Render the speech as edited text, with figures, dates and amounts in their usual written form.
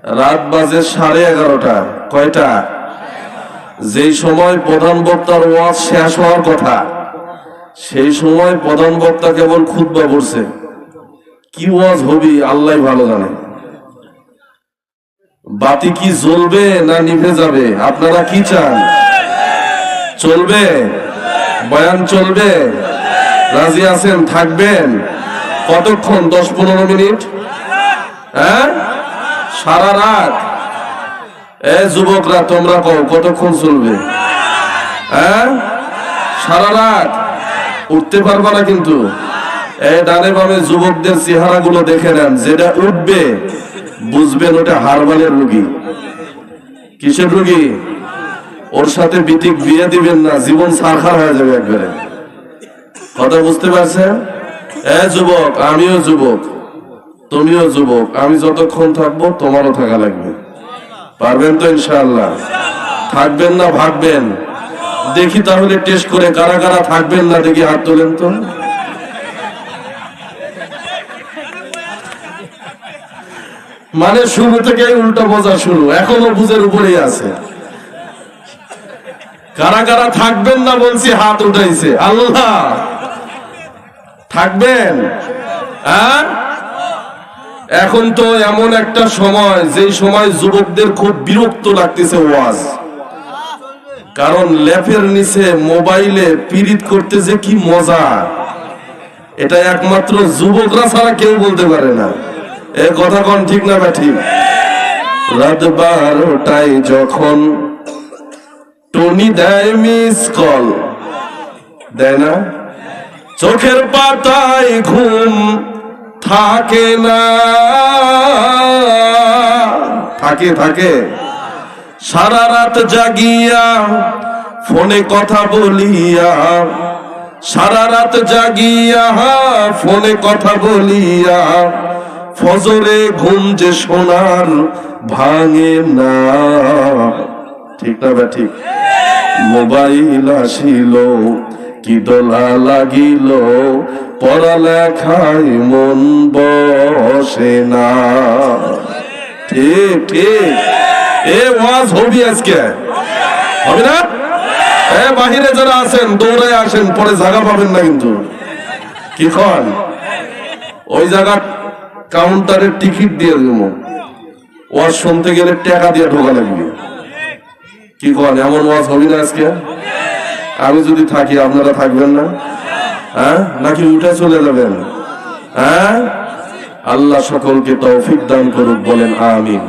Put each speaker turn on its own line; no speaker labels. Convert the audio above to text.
রাত বাজে 11:30। কয়টা? যেই সময় প্রধান বক্তার ওয়াজ শেষ হওয়ার কথা, সেই সময় প্রধান বক্তা কেবল খুতবা পড়ছে। কি ওয়াজ হবি আল্লাহ ভালো জানে। বাতি কি জ্বলবে না নিভে যাবে? আপনারা কি চান? চলবে? বয়ান চলবে? রাজি আছেন? থাকবেন কতক্ষণ? 10-15 মিনিট? হ্যাঁ, সারা রাত? যুবকরা তোমরা কও কতক্ষণ চলবে? হ্যাঁ, সারা রাত? উঠতে পারবা না কিন্তু। ডানে বামে যুবকদের চেহারা গুলো দেখে নেন, যেটা উঠবে বুঝবেন ওটা হারবালের রোগী। কিসের রোগী? ওর সাথে বিটিক বিয়ে দিবেন না, জীবন সারখার হয়ে যাবে একবারে। কথা বুঝতে পারছেন? যুবক, আমিও যুবক, তুমিও যুবক, আমি যতক্ষণ থাকবো তোমারও থাকা লাগবে। পারবেন তো ইনশাআল্লাহ? থাকবেন না ভাগবেন? দেখি তাহলে টেস্ট করে কারা কারা থাকবেন না, দেখি হাত তোলেন তো। মানে শুরু থেকে উল্টা বোঝা শুরু, এখনো বুঝের উপরেই আছে। কারা কারা থাকবেন না বলছি হাত উঠাইছে। আল্লাহ, থাকবেন? হ্যাঁ, এখন তো এমন একটা সময়, যেই সময় যুবকদের খুব বিরক্ত লাগতেছে ওয়াজ। কারণ ল্যাপের নিচে মোবাইলে পীড়িত করতে যে কি মজা, এটা একমাত্র যুবকরা ছাড়া কেউ বলতে পারে না। এ কথা কোন ঠিক না ঠিক? রাত 12টায় যখন টনি দেয় মিস কল, দেয় না? চোখের পাতায় ঘুম থাকে না, থাকে সারা রাত জাগিয়া ফোনে কথা বলিয়া, সারা রাত জাগিয়া ফোনে কথা বলিয়া, ফজরে ঘুম যে সোনার ভাঙে না। ঠিক না বা ঠিক? মোবাইল আসিল কি দোলা লাগিল, পড়ালেখায় মন বসে না। ঠিক ঠিক। এ ওয়াজ হবি আজকে, হবে না? বাহিরে যারা আছেন দৌড়ায় আসেন, পরে জায়গা পাবেন না কিন্তু। কি খন? ওই জায়গা কাউন্টারের টিকিট দিয়ে দেবো, ওয়াজ শুনতে গেলে টাকা দিয়ে ঢোকা লাগবে। কি খন? এমন ওয়াজ হবি না আজকে? আমি যদি থাকি আপনারা থাকবেন না? হ্যাঁ, নাকি উঠে চলে যাবেন? হ্যাঁ, আল্লাহ সকলকে তৌফিক দান করুক, বলেন আমিন।